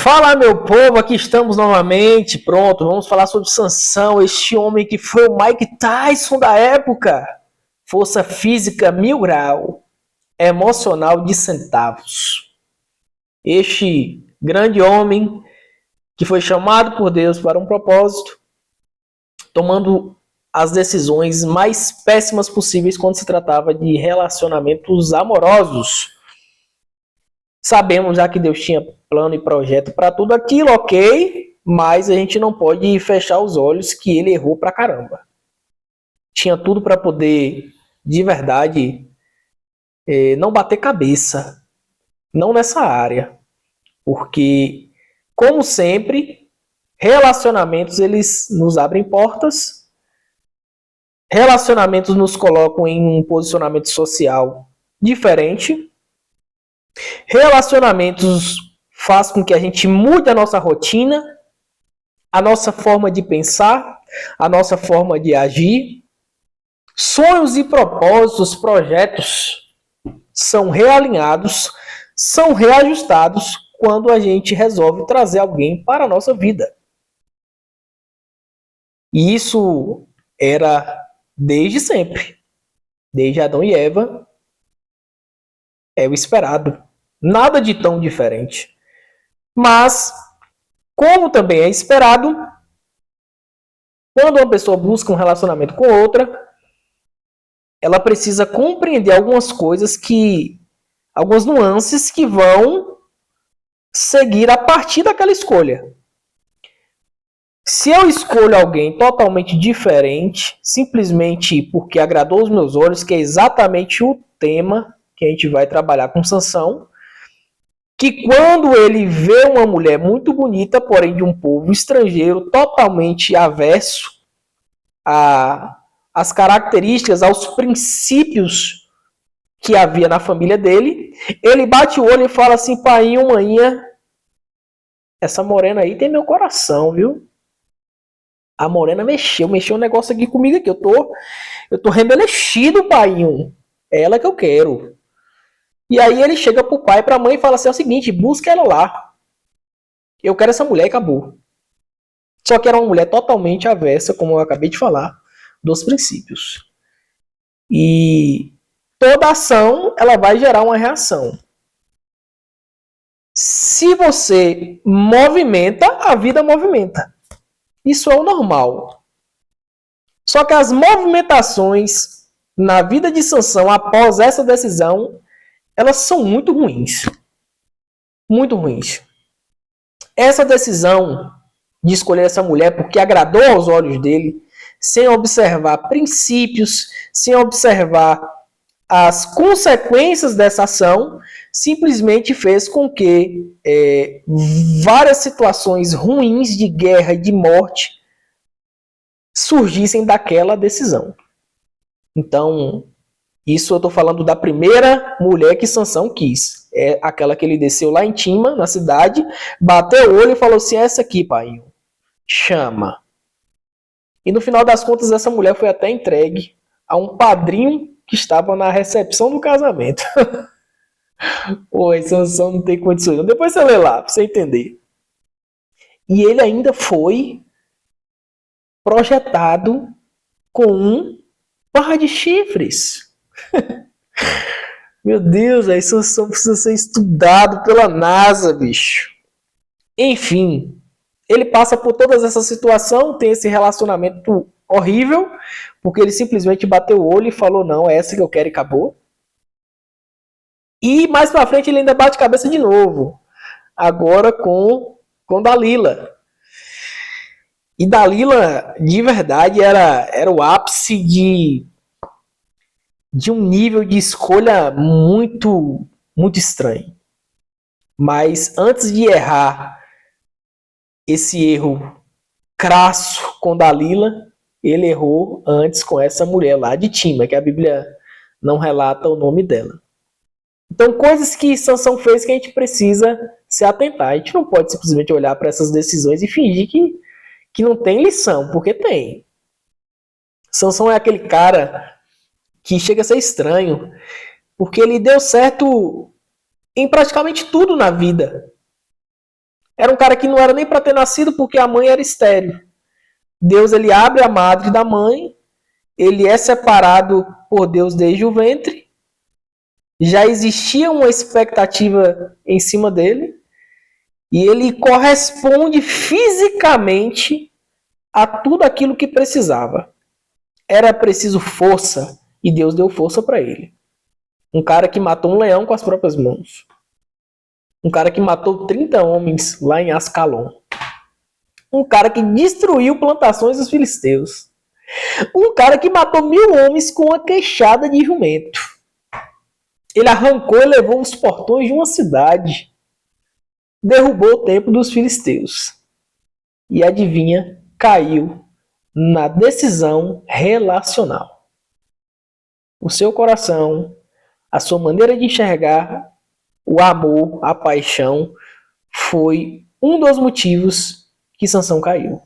Fala, meu povo, aqui estamos novamente. Pronto, vamos falar sobre Sansão, este homem que foi o Mike Tyson da época. Força física 1000 grau, emocional de centavos. Este grande homem que foi chamado por Deus para um propósito, tomando as decisões mais péssimas possíveis quando se tratava de relacionamentos amorosos. Sabemos já que Deus tinha plano e projeto para tudo aquilo, ok, mas a gente não pode fechar os olhos que ele errou pra caramba. Tinha tudo para poder, de verdade, não bater cabeça, não nessa área, porque, como sempre, relacionamentos eles nos abrem portas, relacionamentos nos colocam em um posicionamento social diferente. Relacionamentos faz com que a gente mude a nossa rotina, a nossa forma de pensar, a nossa forma de agir. Sonhos e propósitos, projetos são realinhados, são reajustados quando a gente resolve trazer alguém para a nossa vida. E isso era desde sempre. Desde Adão e Eva, é o esperado. Nada de tão diferente. Mas, como também é esperado, quando uma pessoa busca um relacionamento com outra, ela precisa compreender algumas coisas algumas nuances que vão seguir a partir daquela escolha. Se eu escolho alguém totalmente diferente, simplesmente porque agradou os meus olhos, que é exatamente o tema que a gente vai trabalhar com Sansão, que quando ele vê uma mulher muito bonita, porém de um povo estrangeiro, totalmente averso às características, aos princípios que havia na família dele, ele bate o olho e fala assim: painho, maninha, essa morena aí tem meu coração, viu? A morena mexeu um negócio aqui comigo aqui, eu tô rebelechido, painho, é ela que eu quero. E aí ele chega pro pai e pra mãe e fala assim: é o seguinte, busca ela lá. Eu quero essa mulher e acabou. Só que era uma mulher totalmente avessa, como eu acabei de falar, dos princípios. E toda ação, ela vai gerar uma reação. Se você movimenta, a vida movimenta. Isso é o normal. Só que as movimentações na vida de Sansão após essa decisão, elas são muito ruins. Muito ruins. Essa decisão de escolher essa mulher porque agradou aos olhos dele, sem observar princípios, sem observar as consequências dessa ação, simplesmente fez com que várias situações ruins de guerra e de morte surgissem daquela decisão. Então, isso eu estou falando da primeira mulher que Sansão quis. É aquela que ele desceu lá em Tima, na cidade, bateu o olho e falou assim: essa aqui, pai, chama. E no final das contas, essa mulher foi até entregue a um padrinho que estava na recepção do casamento. Pô, Sansão não tem condições. Depois você lê lá, pra você entender. E ele ainda foi projetado com um par de chifres. Meu Deus, aí Sansão precisa ser estudado pela NASA, bicho. Enfim, ele passa por todas essa situação, tem esse relacionamento horrível, porque ele simplesmente bateu o olho e falou: não, é essa que eu quero e acabou. E mais pra frente ele ainda bate cabeça de novo, agora com Dalila. E Dalila, de verdade, era o ápice de um nível de escolha muito, muito estranho. Mas antes de errar esse erro crasso com Dalila, ele errou antes com essa mulher lá de Tima, que a Bíblia não relata o nome dela. Então, coisas que Sansão fez que a gente precisa se atentar. A gente não pode simplesmente olhar para essas decisões e fingir que não tem lição, porque tem. Sansão é aquele cara que chega a ser estranho, porque ele deu certo em praticamente tudo na vida. Era um cara que não era nem para ter nascido porque a mãe era estéril. Deus ele abre a madre da mãe, ele é separado por Deus desde o ventre, já existia uma expectativa em cima dele, e ele corresponde fisicamente a tudo aquilo que precisava. Era preciso força, e Deus deu força para ele. Um cara que matou um leão com as próprias mãos. Um cara que matou 30 homens lá em Ascalon. Um cara que destruiu plantações dos filisteus. Um cara que matou 1000 homens com uma queixada de jumento. Ele arrancou e levou os portões de uma cidade. Derrubou o templo dos filisteus. E adivinha, caiu na decisão relacional. O seu coração, a sua maneira de enxergar o amor, a paixão, foi um dos motivos que Sansão caiu.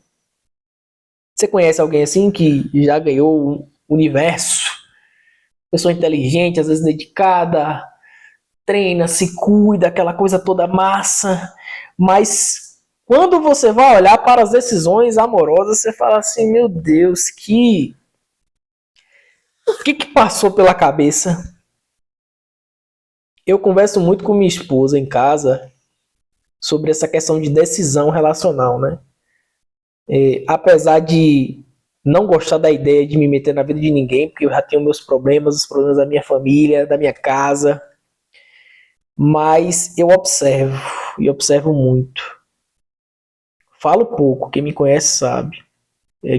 Você conhece alguém assim que já ganhou o universo? Pessoa inteligente, às vezes dedicada, treina, se cuida, aquela coisa toda massa, mas quando você vai olhar para as decisões amorosas, você fala assim, meu Deus, o que passou pela cabeça? Eu converso muito com minha esposa em casa sobre essa questão de decisão relacional, né? Apesar de não gostar da ideia de me meter na vida de ninguém, porque eu já tenho meus problemas, os problemas da minha família, da minha casa, mas eu observo, e observo muito. Falo pouco, quem me conhece sabe.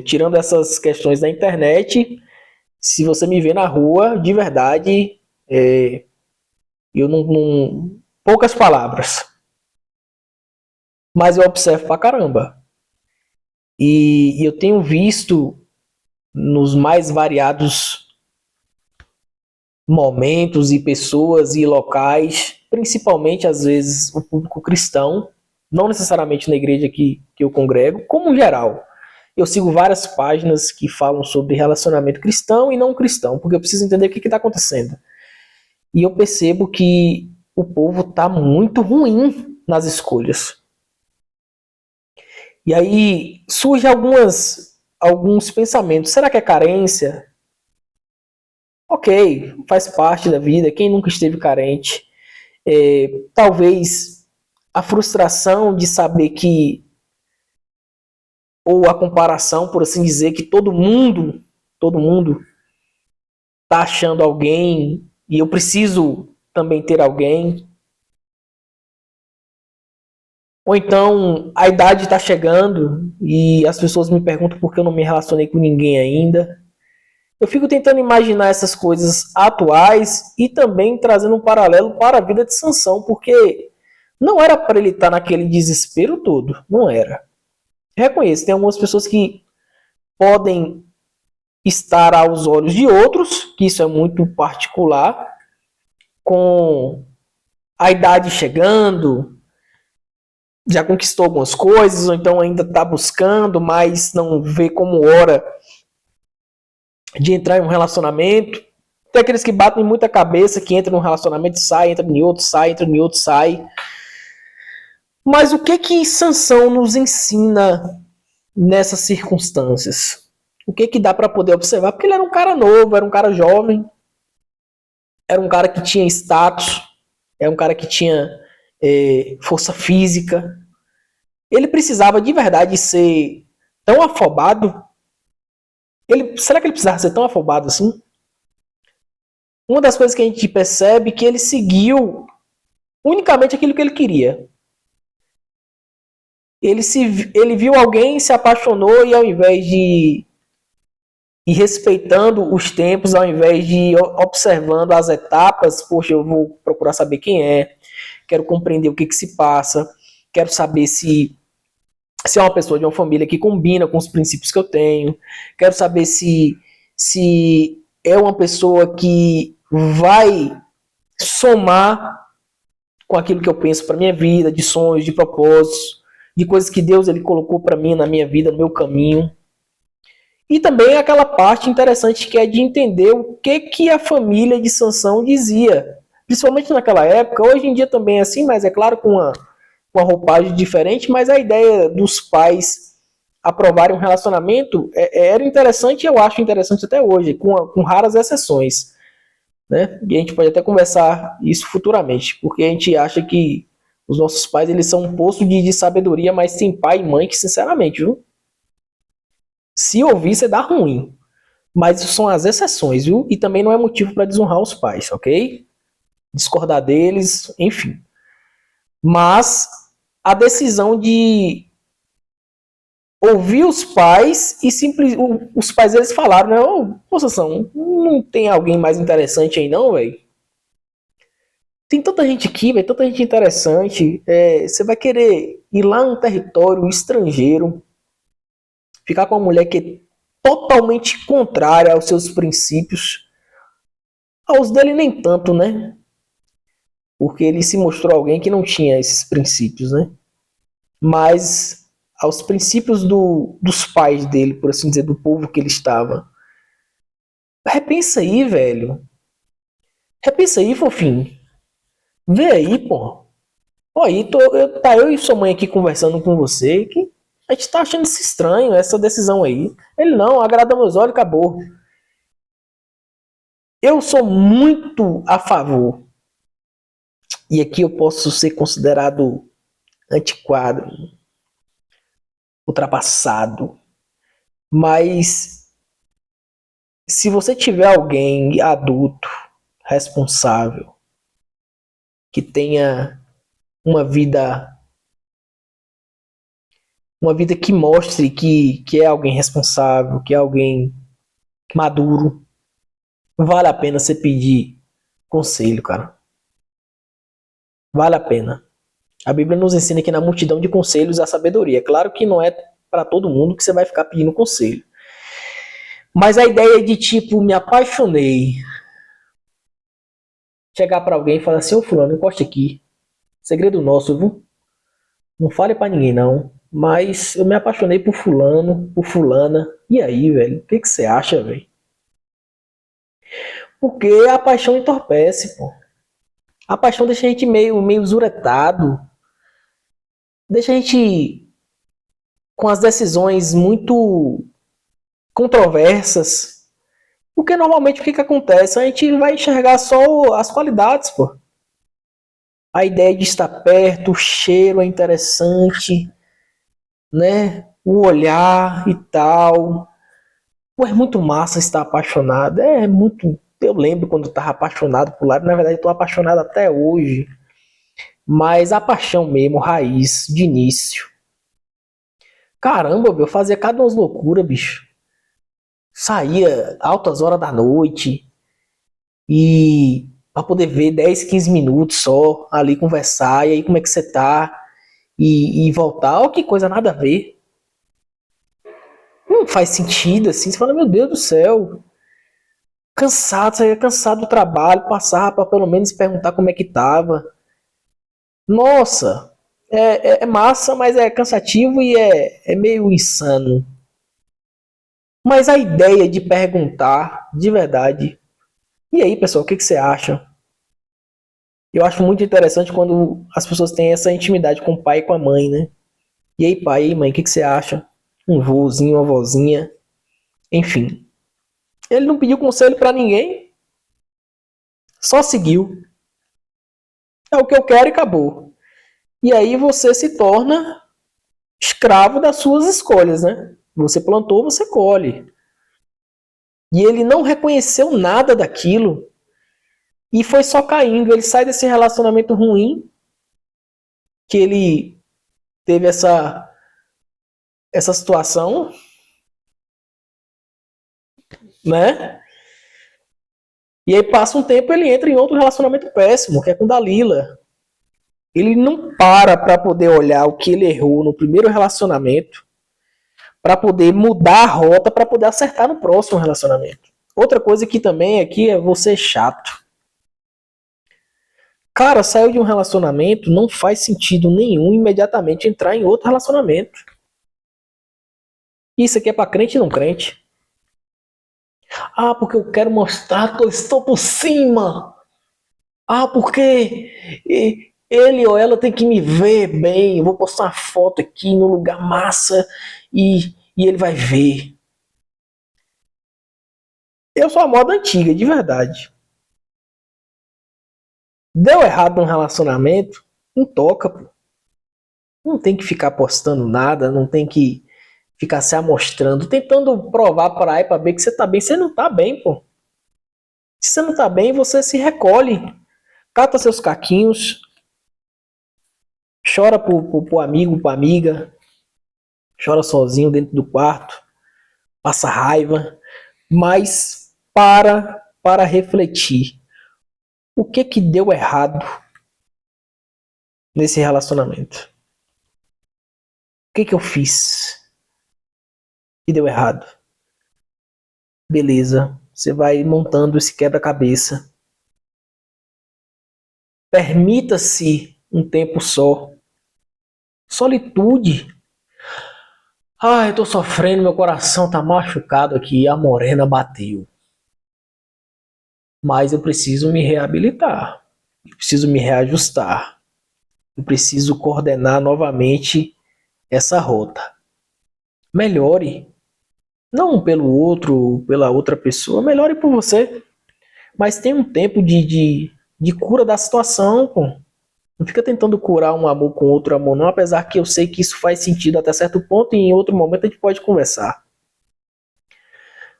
Tirando essas questões da internet, se você me vê na rua, de verdade, eu não... Poucas palavras. Mas eu observo pra caramba. E eu tenho visto nos mais variados momentos e pessoas e locais, principalmente às vezes o público cristão, não necessariamente na igreja que eu congrego, como geral. Eu sigo várias páginas que falam sobre relacionamento cristão e não cristão, porque eu preciso entender o que está acontecendo. E eu percebo que o povo está muito ruim nas escolhas. E aí surgem alguns pensamentos. Será que é carência? Ok, faz parte da vida. Quem nunca esteve carente? Talvez a frustração de saber que, ou a comparação, por assim dizer, que todo mundo tá achando alguém e eu preciso também ter alguém. Ou então a idade está chegando e as pessoas me perguntam por que eu não me relacionei com ninguém ainda. Eu fico tentando imaginar essas coisas atuais e também trazendo um paralelo para a vida de Sansão, porque não era para ele estar naquele desespero todo, não era. Reconheço, tem algumas pessoas que podem estar aos olhos de outros, que isso é muito particular, com a idade chegando, já conquistou algumas coisas, ou então ainda está buscando, mas não vê como hora de entrar em um relacionamento. Tem aqueles que batem muita cabeça, que entram num relacionamento, sai, entra em outro, sai, entra em outro, sai. Mas o que Sansão nos ensina nessas circunstâncias? O que dá para poder observar? Porque ele era um cara novo, era um cara jovem, era um cara que tinha status, era um cara que tinha força física. Ele precisava de verdade ser tão afobado? Será que ele precisava ser tão afobado assim? Uma das coisas que a gente percebe é que ele seguiu unicamente aquilo que ele queria. Ele viu alguém, se apaixonou e ao invés de ir respeitando os tempos, ao invés de ir observando as etapas, poxa, eu vou procurar saber quem é, quero compreender o que se passa, quero saber se é uma pessoa de uma família que combina com os princípios que eu tenho, quero saber se é uma pessoa que vai somar com aquilo que eu penso para minha vida, de sonhos, de propósitos, de coisas que Deus ele colocou para mim na minha vida, no meu caminho. E também aquela parte interessante que é de entender o que a família de Sansão dizia, principalmente naquela época. Hoje em dia também é assim, mas é claro com uma roupagem diferente, mas a ideia dos pais aprovarem um relacionamento era interessante e eu acho interessante até hoje, com raras exceções. Né? E a gente pode até conversar isso futuramente, porque a gente acha que os nossos pais eles são um poço de sabedoria, mas tem pai e mãe que, sinceramente, viu? Se ouvir, você dá ruim. Mas isso são as exceções, viu? E também não é motivo para desonrar os pais, ok? Discordar deles, enfim. Mas a decisão de ouvir os pais e os pais eles falaram, né? Ô, Sansão, não tem alguém mais interessante aí não, velho? Tem tanta gente aqui, velho, tanta gente interessante. Você vai querer ir lá num território estrangeiro, ficar com uma mulher que é totalmente contrária aos seus princípios. Aos dele nem tanto, né? Porque ele se mostrou alguém que não tinha esses princípios, né? Mas aos princípios dos pais dele, por assim dizer, do povo que ele estava. Repensa aí, velho. Repensa aí, fofinho. Vê aí, pô. Ó, aí tá eu e sua mãe aqui conversando com você, que a gente tá achando isso estranho, essa decisão aí. Ele não, agrada meus olhos, acabou. Eu sou muito a favor. E aqui eu posso ser considerado antiquado, ultrapassado. Mas se você tiver alguém adulto, responsável, que tenha uma vida que mostre que é alguém responsável, que é alguém maduro, vale a pena você pedir conselho, cara. Vale a pena. A Bíblia nos ensina que na multidão de conselhos há sabedoria. Claro que não é para todo mundo que você vai ficar pedindo conselho. Mas a ideia de tipo, me apaixonei, chegar para alguém e falar assim, ô fulano, encoste aqui. Segredo nosso, viu? Não fale para ninguém não. Mas eu me apaixonei por fulano, por fulana. E aí, velho? O que você acha, velho? Porque a paixão entorpece, pô. A paixão deixa a gente meio zuretado. Deixa a gente com as decisões muito controversas. Porque normalmente o que acontece? A gente vai enxergar só as qualidades, pô. A ideia de estar perto, o cheiro é interessante, né? O olhar e tal. Pô, é muito massa estar apaixonado. É muito. Eu lembro quando eu estava apaixonado por lá. Na verdade, estou apaixonado até hoje. Mas a paixão mesmo, raiz, de início. Caramba, eu fazia cada umas loucuras, bicho. Saía altas horas da noite e para poder ver 10, 15 minutos só ali conversar. E aí, como é que você tá? E voltar. Ó, que coisa nada a ver. Não faz sentido assim. Você fala, meu Deus do céu. Cansado, saía cansado do trabalho, passava para pelo menos perguntar como é que tava. Nossa, é massa, mas é cansativo e é meio insano. Mas a ideia de perguntar de verdade. E aí, pessoal, o que você acha? Eu acho muito interessante quando as pessoas têm essa intimidade com o pai e com a mãe, né? E aí, pai, e aí, mãe, o que você acha? Um vozinho, uma vozinha, enfim. Ele não pediu conselho para ninguém, só seguiu. É o que eu quero e acabou. E aí você se torna escravo das suas escolhas, né? Você plantou, você colhe. E ele não reconheceu nada daquilo e foi só caindo. Ele sai desse relacionamento ruim que ele teve essa situação, né? E aí passa um tempo ele entra em outro relacionamento péssimo, que é com Dalila. Ele não para poder olhar o que ele errou no primeiro relacionamento, para poder mudar a rota, para poder acertar no próximo relacionamento. Outra coisa que também aqui é você chato. Cara, saiu de um relacionamento, não faz sentido nenhum imediatamente entrar em outro relacionamento. Isso aqui é pra crente e não crente. Ah, porque eu quero mostrar que eu estou por cima. Ah, porque Ele ou ela tem que me ver bem, eu vou postar uma foto aqui no lugar massa e ele vai ver. Eu sou a moda antiga, de verdade. Deu errado num relacionamento, não toca, pô. Não tem que ficar postando nada, não tem que ficar se amostrando, tentando provar para A e para B que você tá bem. Você não tá bem, pô. Se você não tá bem, você se recolhe, cata seus caquinhos, chora pro amigo, pra amiga, chora sozinho dentro do quarto, passa raiva, mas para refletir. O que deu errado nesse relacionamento? O que eu fiz que deu errado? Beleza, você vai montando esse quebra-cabeça. Permita-se um tempo só. Solitude. Eu tô sofrendo, meu coração tá machucado aqui, a morena bateu. Mas eu preciso me reabilitar. Eu preciso me reajustar. Eu preciso coordenar novamente essa rota. Melhore. Não pelo outro, pela outra pessoa. Melhore por você. Mas tem um tempo de cura da situação, pô. Não fica tentando curar um amor com outro amor, não. Apesar que eu sei que isso faz sentido até certo ponto e em outro momento a gente pode conversar.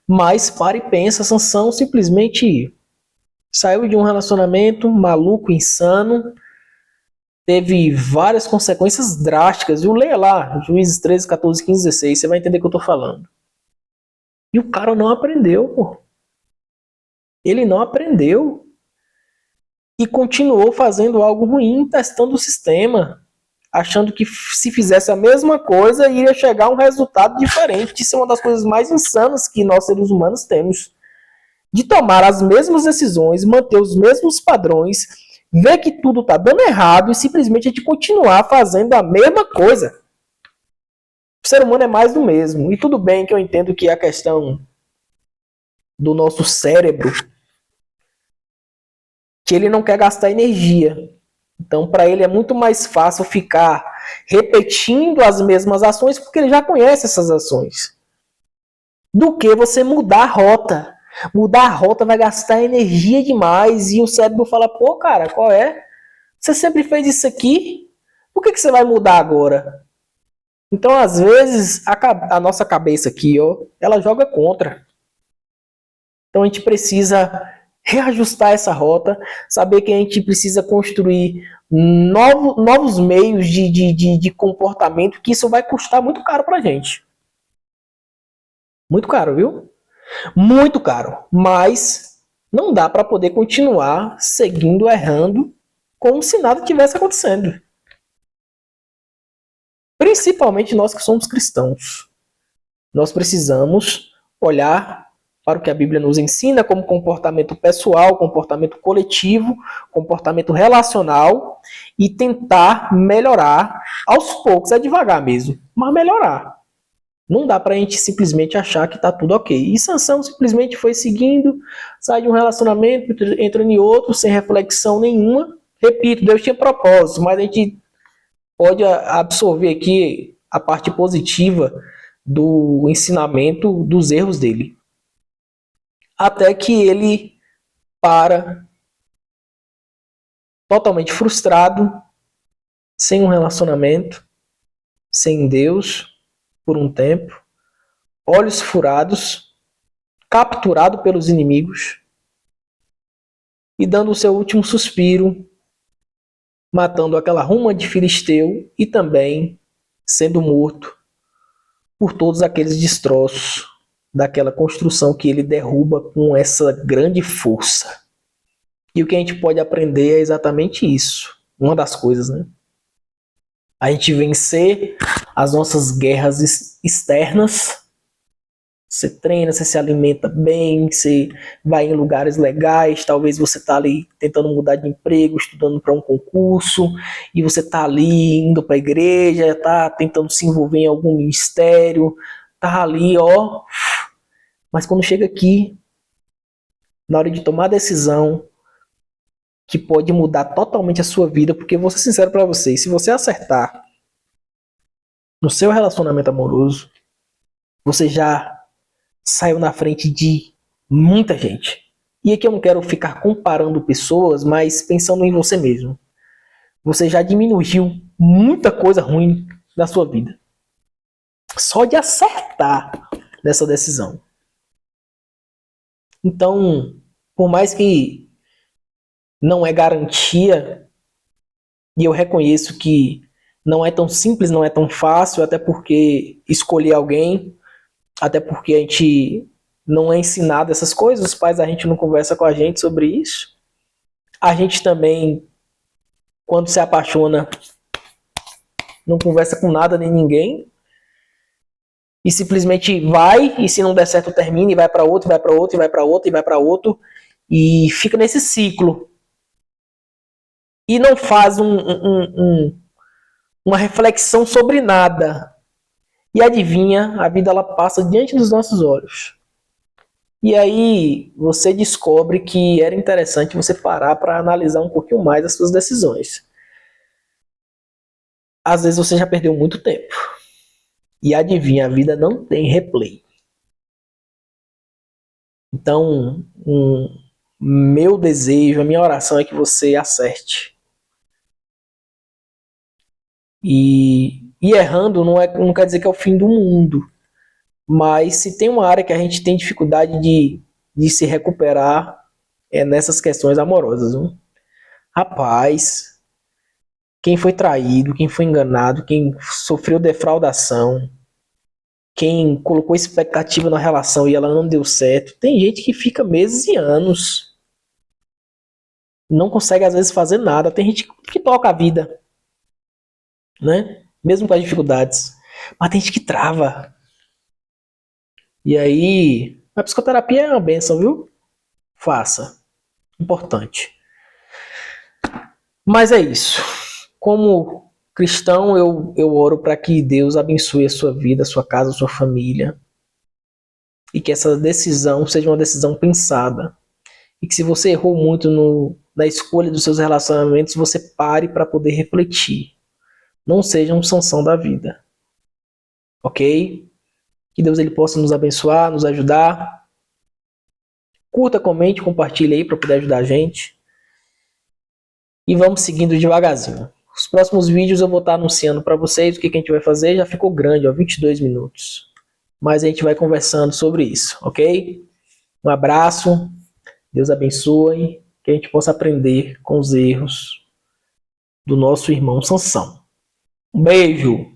Mas para e pensa, Sansão simplesmente saiu de um relacionamento maluco, insano, teve várias consequências drásticas. Eu leia lá, Juízes 13, 14, 15, 16, você vai entender o que eu tô falando. E o cara não aprendeu, pô. Ele não aprendeu. E continuou fazendo algo ruim, testando o sistema, achando que se fizesse a mesma coisa iria chegar a um resultado diferente. Isso é uma das coisas mais insanas que nós seres humanos temos. De tomar as mesmas decisões, manter os mesmos padrões, ver que tudo está dando errado e simplesmente a gente continuar fazendo a mesma coisa. O ser humano é mais do mesmo. E tudo bem que eu entendo que a questão do nosso cérebro, que ele não quer gastar energia. Então, para ele é muito mais fácil ficar repetindo as mesmas ações, porque ele já conhece essas ações, do que você mudar a rota. Mudar a rota vai gastar energia demais e o cérebro fala, pô, cara, qual é? Você sempre fez isso aqui, por que você vai mudar agora? Então, às vezes, a nossa cabeça aqui, ó, ela joga contra. Então, a gente precisa reajustar essa rota, saber que a gente precisa construir novos meios de comportamento, que isso vai custar muito caro pra gente. Muito caro, viu? Muito caro. Mas não dá para poder continuar seguindo, errando, como se nada tivesse acontecendo. Principalmente nós que somos cristãos. Nós precisamos olhar para o que a Bíblia nos ensina como comportamento pessoal, comportamento coletivo, comportamento relacional e tentar melhorar aos poucos, é devagar mesmo, mas melhorar. Não dá pra gente simplesmente achar que tá tudo ok. E Sansão simplesmente foi seguindo, sai de um relacionamento, entra em outro, sem reflexão nenhuma. Repito, Deus tinha propósito, mas a gente pode absorver aqui a parte positiva do ensinamento dos erros dele. Até que ele para totalmente frustrado, sem um relacionamento, sem Deus, por um tempo, olhos furados, capturado pelos inimigos e dando o seu último suspiro, matando aquela ruma de filisteu e também sendo morto por todos aqueles destroços daquela construção que ele derruba com essa grande força. E o que a gente pode aprender é exatamente isso. Uma das coisas, né? A gente vencer as nossas guerras externas. Você treina, você se alimenta bem, você vai em lugares legais, talvez você está ali tentando mudar de emprego, estudando para um concurso, e você está ali indo para a igreja, está tentando se envolver em algum ministério, está ali, ó. Mas quando chega aqui, na hora de tomar a decisão, que pode mudar totalmente a sua vida, porque vou ser sincero para vocês, se você acertar no seu relacionamento amoroso, você já saiu na frente de muita gente. E aqui eu não quero ficar comparando pessoas, mas pensando em você mesmo. Você já diminuiu muita coisa ruim na sua vida. Só de acertar nessa decisão. Então, por mais que não é garantia, e eu reconheço que não é tão simples, não é tão fácil, até porque escolher alguém, até porque a gente não é ensinado essas coisas, os pais da gente não conversam com a gente sobre isso. A gente também, quando se apaixona, não conversa com nada nem ninguém. E simplesmente vai, e se não der certo termina, e vai para outro, vai para outro, e vai para outro, e vai para outro, e fica nesse ciclo. E não faz uma reflexão sobre nada. E adivinha, a vida ela passa diante dos nossos olhos. E aí você descobre que era interessante você parar para analisar um pouquinho mais as suas decisões. Às vezes você já perdeu muito tempo. E adivinha, a vida não tem replay. Então, meu desejo, a minha oração é que você acerte. E errando não quer dizer que é o fim do mundo. Mas se tem uma área que a gente tem dificuldade de se recuperar, é nessas questões amorosas. Viu? Rapaz, quem foi traído, quem foi enganado, quem sofreu defraudação, quem colocou expectativa na relação e ela não deu certo, tem gente que fica meses e anos. Não consegue às vezes fazer nada. Tem gente que toca a vida, né? Mesmo com as dificuldades. Mas tem gente que trava. E aí, a psicoterapia é uma benção, viu? Faça. Importante. Mas é isso. Como cristão, eu oro para que Deus abençoe a sua vida, a sua casa, a sua família. E que essa decisão seja uma decisão pensada. E que se você errou muito na escolha dos seus relacionamentos, você pare para poder refletir. Não seja um Sansão da vida. Ok? Que Deus ele possa nos abençoar, nos ajudar. Curta, comente, compartilhe aí para poder ajudar a gente. E vamos seguindo devagarzinho. Os próximos vídeos eu vou estar anunciando para vocês o que a gente vai fazer. Já ficou grande, ó, 22 minutos. Mas a gente vai conversando sobre isso, ok? Um abraço. Deus abençoe. Que a gente possa aprender com os erros do nosso irmão Sansão. Um beijo!